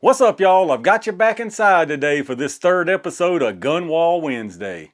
What's up, y'all? I've got you back inside today for this third episode of Gunwall Wednesday.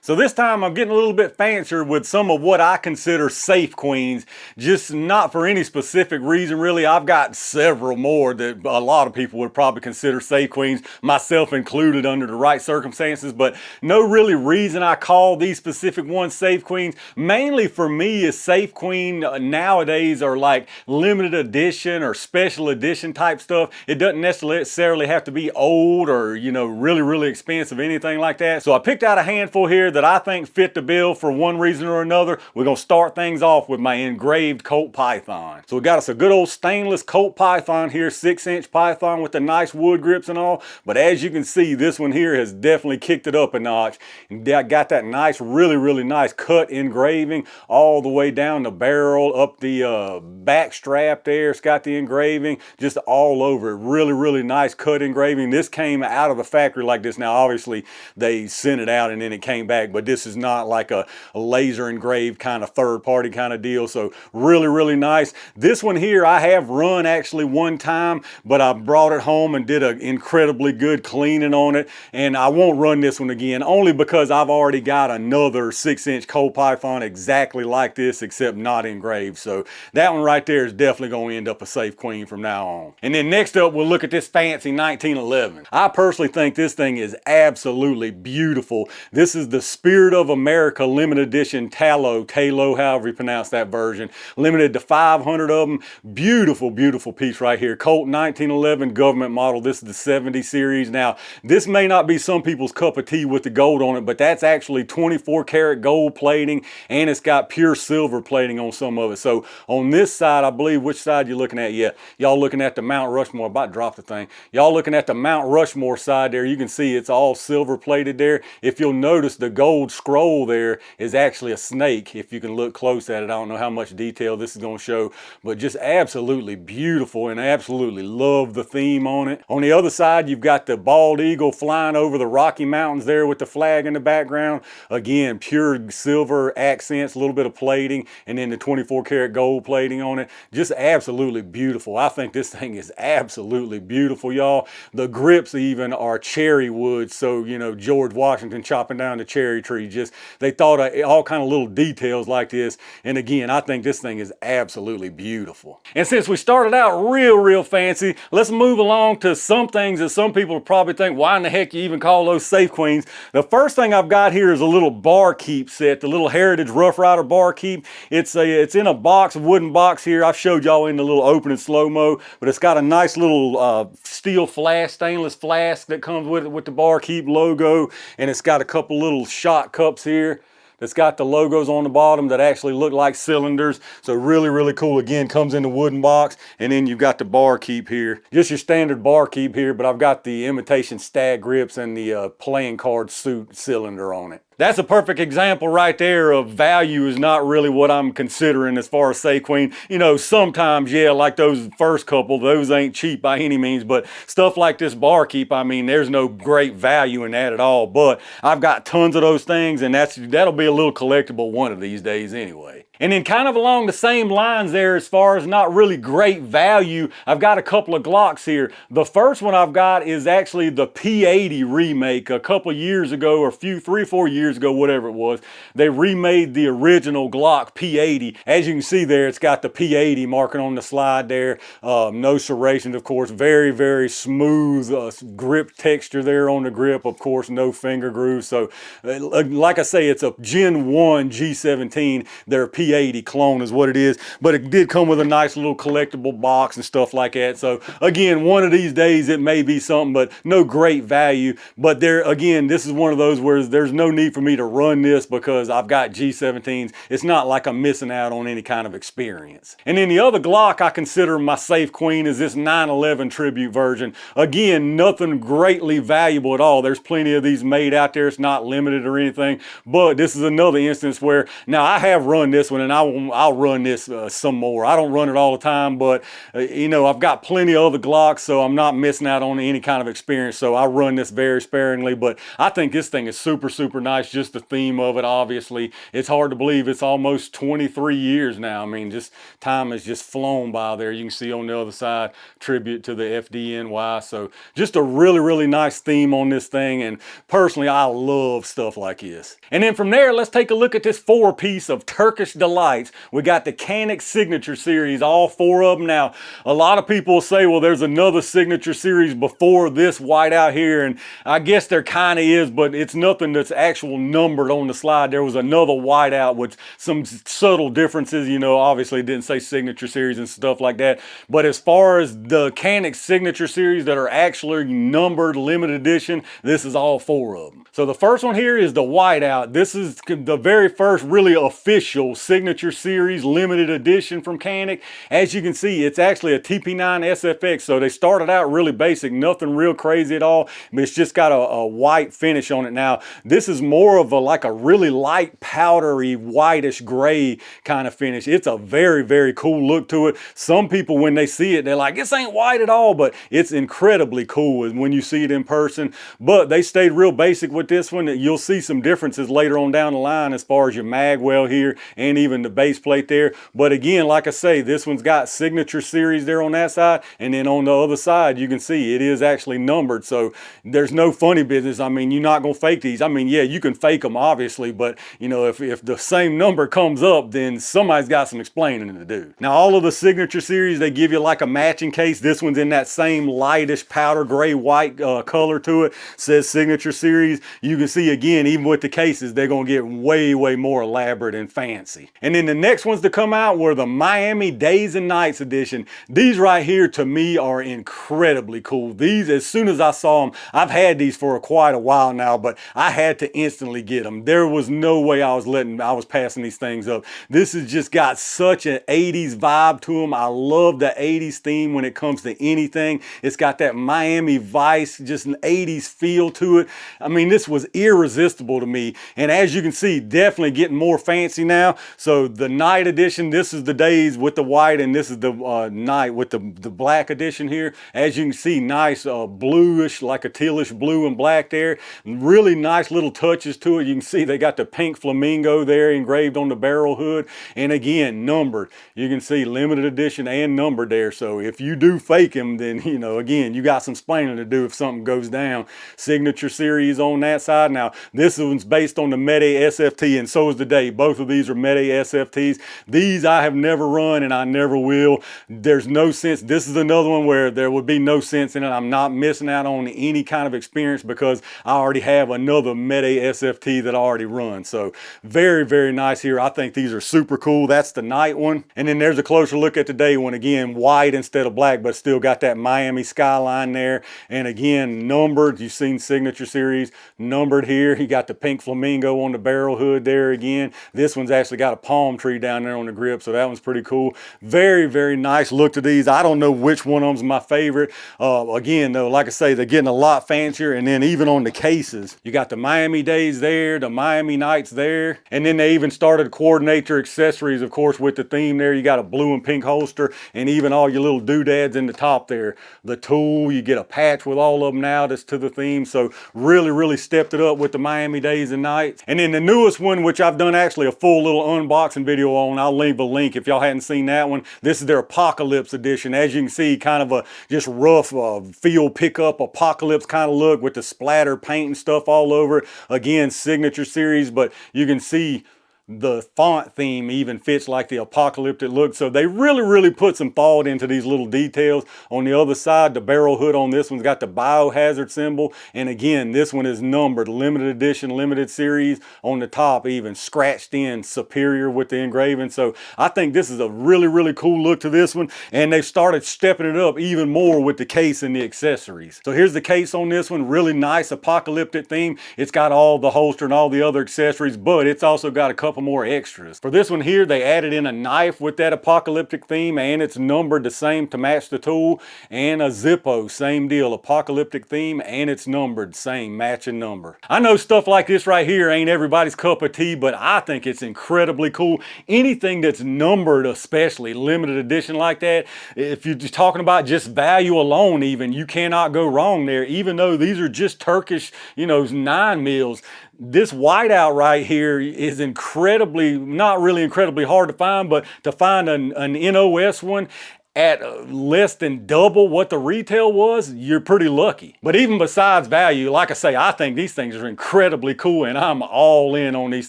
So this time I'm getting a little bit fancier with some of what I consider safe queens, just not for any specific reason really. I've got several more that a lot of people would probably consider safe queens, myself included under the right circumstances, but no really reason I call these specific ones safe queens. Mainly for me, a safe queen nowadays are like limited edition or special edition type stuff. It doesn't necessarily have to be old or, really expensive, anything like that. So I picked out a handful here that I think fit the bill for one reason or another. We're going to start things off with my engraved Colt Python. So we got us a good old stainless Colt Python here, 6-inch Python with the nice wood grips and all. But as you can see, this one here has definitely kicked it up a notch. And got that nice, really nice cut engraving all the way down the barrel, up the back strap there. It's got the engraving just all over it. Really nice cut engraving. This came out of the factory like this. Now obviously they sent it out and then it came back mag, but this is not like a laser engraved kind of third party kind of deal. So really, really nice. This one here I have run actually one time, but I brought it home and did an incredibly good cleaning on it. And I won't run this one again, only because I've already got another 6-inch Colt Python exactly like this, except not engraved. So that one right there is definitely going to end up a safe queen from now on. And then next up, we'll look at this fancy 1911. I personally think this thing is absolutely beautiful. This is the Spirit of America limited edition Talo, however you pronounce that version. Limited to 500 of them. Beautiful, beautiful piece right here. Colt 1911 government model. This is the 70 series. Now, this may not be some people's cup of tea with the gold on it, but that's actually 24 karat gold plating, and it's got pure silver plating on some of it. So on this side, I believe, which side you're looking at? Yeah, y'all looking at the Mount Rushmore. About to drop the thing. Y'all looking at the Mount Rushmore side there. You can see it's all silver plated there. If you'll notice, the gold scroll there is actually a snake. If you can look close at it, I don't know how much detail this is going to show, but just absolutely beautiful, and I absolutely love the theme on it. On the other side, you've got the bald eagle flying over the Rocky Mountains there with the flag in the background. Again, pure silver accents, a little bit of plating, and then the 24 karat gold plating on it. Just absolutely beautiful. I think this thing is absolutely beautiful, y'all. The grips even are cherry wood, so you know, George Washington chopping down the cherry tree. Just they thought of all kind of little details like this, and again, I think this thing is absolutely beautiful. And since we started out real fancy, let's move along to some things that some people probably think, why in the heck you even call those safe queens? The first thing I've got here is a little bar keep set, the little Heritage Rough Rider bar keep. It's in a box, a wooden box here. I've showed y'all in the little opening slow-mo, but it's got a nice little steel flask, stainless flask that comes with it with the bar keep logo, and it's got a couple little shot cups here that's got the logos on the bottom that actually look like cylinders. So really cool. Again, comes in the wooden box, and then you've got the bar keep here. Just your standard bar keep here, but I've got the imitation stag grips and the playing card suit cylinder on it. That's a perfect example right there of value is not really what I'm considering as far as safe queen. You know, sometimes, yeah, like those first couple, those ain't cheap by any means, but stuff like this bar keep, I mean, there's no great value in that at all. But I've got tons of those things, and that'll be a little collectible one of these days anyway. And then kind of along the same lines there, as far as not really great value, I've got a couple of Glocks here. The first one I've got is actually the P80 remake. A couple of years ago, or 3 or 4 years ago, whatever it was, they remade the original Glock P80. As you can see there, it's got the P80 marking on the slide there. No serrations, of course. Very smooth grip texture there on the grip. Of course, no finger grooves. So, like I say, it's a Gen 1 G17. Their P80 clone is what it is, but it did come with a nice little collectible box and stuff like that. So again, one of these days it may be something, but no great value. But there again, this is one of those where there's no need for me to run this because I've got G17s. It's not like I'm missing out on any kind of experience. And then the other Glock I consider my safe queen is this 911 tribute version. Again, nothing greatly valuable at all. There's plenty of these made out there. It's not limited or anything, but this is another instance where now I have run this one, and I'll run this some more. I don't run it all the time, but you know, I've got plenty of other Glocks, so I'm not missing out on any kind of experience. So I run this very sparingly, but I think this thing is super nice. Just the theme of it, obviously. It's hard to believe it's almost 23 years now. I mean, just time has just flown by there. You can see on the other side, tribute to the FDNY. So just a really nice theme on this thing, and personally, I love stuff like this. And then from there, let's take a look at this 4-piece of Turkish delights. We got the Canik signature series, all 4 of them. Now, a lot of people say, well, there's another signature series before this white out here, and I guess there kind of is, but it's nothing that's actual numbered on the slide. There was another white out with some subtle differences, you know, obviously it didn't say signature series and stuff like that. But as far as the Canik signature series that are actually numbered limited edition, this is all 4 of them. So the first one here is the white out. This is the very first really official signature Signature Series limited edition from Canik. As you can see, it's actually a TP9 SFX, so they started out really basic, nothing real crazy at all, but it's just got a white finish on it now. This is more of like a really light, powdery, whitish gray kind of finish. It's a very, very cool look to it. Some people, when they see it, they're like, this ain't white at all, but it's incredibly cool when you see it in person. But they stayed real basic with this one. You'll see some differences later on down the line as far as your mag well here and even the base plate there. But again, like I say, this one's got Signature Series there on that side, and then on the other side you can see it is actually numbered, so there's no funny business. I mean, you're not gonna fake these. I mean, yeah, you can fake them obviously, but you know, if the same number comes up, then somebody's got some explaining to do. Now, all of the Signature Series, they give you like a matching case. This one's in that same lightish powder gray white color to it. Says Signature Series. You can see again, even with the cases, they're gonna get way more elaborate and fancy. And then the next ones to come out were the Miami Days and Nights edition. These right here to me are incredibly cool. These, as soon as I saw them, I've had these for quite a while now, but I had to instantly get them. There was no way I was passing these things up. This has just got such an 80s vibe to them. I love the 80s theme when it comes to anything. It's got that Miami Vice, just an 80s feel to it. I mean, this was irresistible to me. And as you can see, definitely getting more fancy now. So the night edition, this is the days with the white, and this is the night with the black edition here. As you can see, nice bluish, like a tealish blue and black there. Really nice little touches to it. You can see they got the pink flamingo there engraved on the barrel hood. And again, numbered. You can see limited edition and numbered there. So if you do fake them, then, you know, again, you got some explaining to do if something goes down. Signature Series on that side. Now, this one's based on the Med-A SFT, and so is the Day. Both of these are Med-A SFTs. These I have never run, and I never will. There's no sense. This is another one where there would be no sense in it. I'm not missing out on any kind of experience because I already have another Med-A SFT that I already run. So very nice here. I think these are super cool. That's the night one. And then there's a closer look at the day one. Again, white instead of black, but still got that Miami skyline there. And again, numbered. You've seen Signature Series numbered here. You got the pink flamingo on the barrel hood there again. This one's actually got a palm tree down there on the grip, so that one's pretty cool. Very nice look to these. I don't know which one of them's my favorite. Again, though, like I say, they're getting a lot fancier. And then even on the cases, you got the Miami Days there, the Miami Nights there, and then they even started to coordinate your accessories, of course, with the theme there. You got a blue and pink holster, and even all your little doodads in the top there. The tool, you get a patch with all of them now that's to the theme. So really stepped it up with the Miami Days and Nights. And then the newest one, which I've done actually a full little unboxing video on, I'll leave a link if y'all hadn't seen that one. This is their Apocalypse edition. As you can see, kind of a just rough field pickup apocalypse kind of look with the splatter paint and stuff all over it. Again, Signature Series, but you can see the font theme even fits like the apocalyptic look. So they really put some thought into these little details. On the other side, the barrel hood on this one's got the biohazard symbol. And again, this one is numbered, limited edition, limited series. On the top, even scratched in Superior with the engraving. So I think this is a really cool look to this one. And they've started stepping it up even more with the case and the accessories. So here's the case on this one. Really nice apocalyptic theme. It's got all the holster and all the other accessories, but it's also got a couple more extras. For this one here, they added in a knife with that apocalyptic theme, and it's numbered the same to match the tool, and a Zippo, same deal, apocalyptic theme, and it's numbered, same matching number. I know stuff like this right here ain't everybody's cup of tea, but I think it's incredibly cool. Anything that's numbered, especially limited edition like that, if you're just talking about just value alone, even, you cannot go wrong there. Even though these are just Turkish, you know, 9 mils, this whiteout right here is incredibly, not really incredibly hard to find, but to find an NOS one at less than double what the retail was, you're pretty lucky. But even besides value, like I say, I think these things are incredibly cool, and I'm all in on these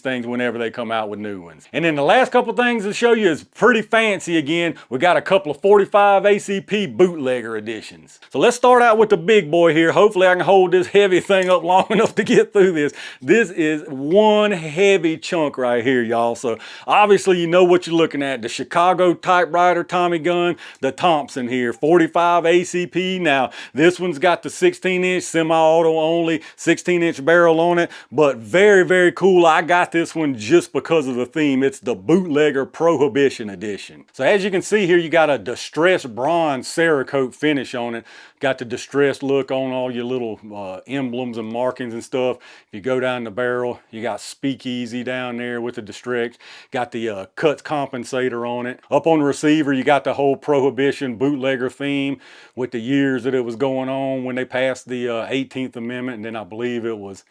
things whenever they come out with new ones. And then the last couple things to show you is pretty fancy again. We got a couple of 45 ACP bootlegger editions. So let's start out with the big boy here. Hopefully I can hold this heavy thing up long enough to get through this. This is one heavy chunk right here, y'all. So obviously you know what you're looking at. The Chicago typewriter Tommy gun. the Thompson here, 45 ACP. Now, this one's got the 16-inch semi-auto only, 16-inch barrel on it, but very, very cool. I got this one just because of the theme. It's the Bootlegger Prohibition Edition. So as you can see here, you got a distressed bronze Cerakote finish on it. Got the distressed look on all your little emblems and markings and stuff. If you go down the barrel, you got Speakeasy down there with the distress. Got the cuts compensator on it. Up on the receiver, you got the whole Prohibition bootlegger theme with the years that it was going on when they passed the 18th Amendment, and then I believe it was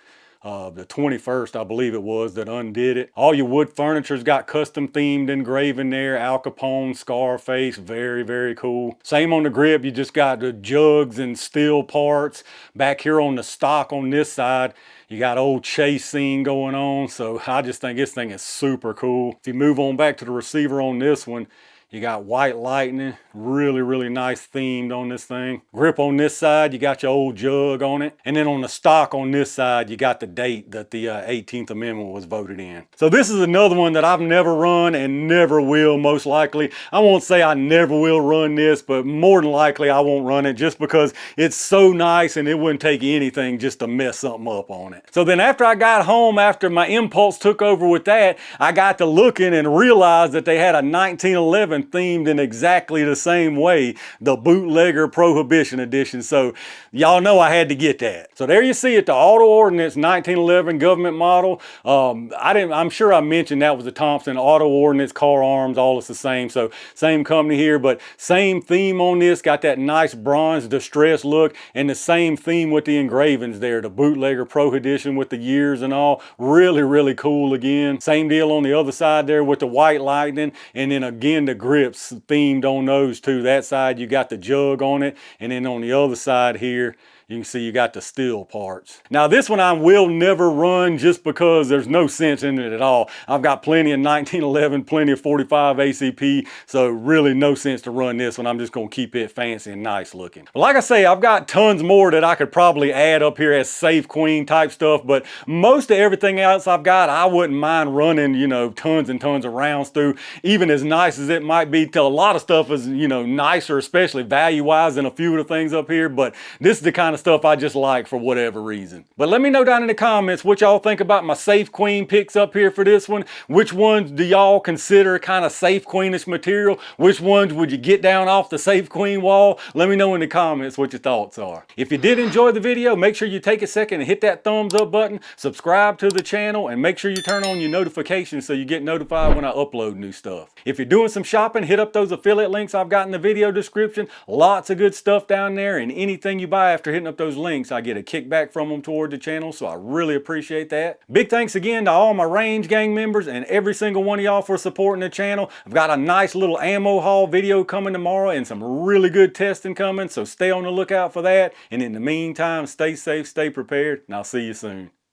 the 21st, I believe it was, that undid it. All your wood furniture's got custom themed engraving there. Al Capone, Scarface, very, very cool. Same on the grip, you just got the jugs and steel parts. Back here on the stock on this side, you got old chase scene going on. So I just think this thing is super cool. If you move on back to the receiver on this one, you got white lightning, really, really nice themed on this thing. Grip on this side, you got your old jug on it. And then on the stock on this side, you got the date that the 18th Amendment was voted in. So this is another one that I've never run and never will, most likely. I won't say I never will run this, but more than likely I won't run it just because it's so nice and it wouldn't take anything just to mess something up on it. So then after I got home, after my impulse took over with that, I got to looking and realized that they had a 1911 themed in exactly the same way, the Bootlegger Prohibition Edition. So y'all know I had to get that. So there you see it, the Auto Ordnance 1911 government model. I'm sure I mentioned that was the Thompson. Auto Ordnance, Car Arms, all is the same. So same company here, but same theme on this. Got that nice bronze distress look and the same theme with the engravings there, the Bootlegger Prohibition with the years and all. Really, really cool again. Same deal on the other side there with the white lightning, and then again the grips themed on those too. That side you got the jug on it, and then on the other side here you can see you got the steel parts. Now this one I will never run just because there's no sense in it at all. I've got plenty of 1911, plenty of 45 ACP, so really no sense to run this one. I'm just gonna keep it fancy and nice looking. But like I say, I've got tons more that I could probably add up here as safe queen type stuff, but most of everything else I've got, I wouldn't mind running, you know, tons and tons of rounds through, even as nice as it might be. Till a lot of stuff is, you know, nicer, especially value-wise, than a few of the things up here, but this is the kind of stuff I just like for whatever reason. But let me know down in the comments what y'all think about my safe queen picks up here for this one. Which ones do y'all consider kind of safe queenish material? Which ones would you get down off the safe queen wall? Let me know in the comments what your thoughts are. If you did enjoy the video, make sure you take a second and hit that thumbs up button, subscribe to the channel, and make sure you turn on your notifications so you get notified when I upload new stuff. If you're doing some shopping, hit up those affiliate links I've got in the video description. Lots of good stuff down there, and anything you buy after hitting up those links, I get a kickback from them toward the channel, so I really appreciate that. Big thanks again to all my range gang members and every single one of y'all for supporting the channel. I've got a nice little ammo haul video coming tomorrow and some really good testing coming, so stay on the lookout for that. And in the meantime, stay safe, stay prepared, and I'll see you soon.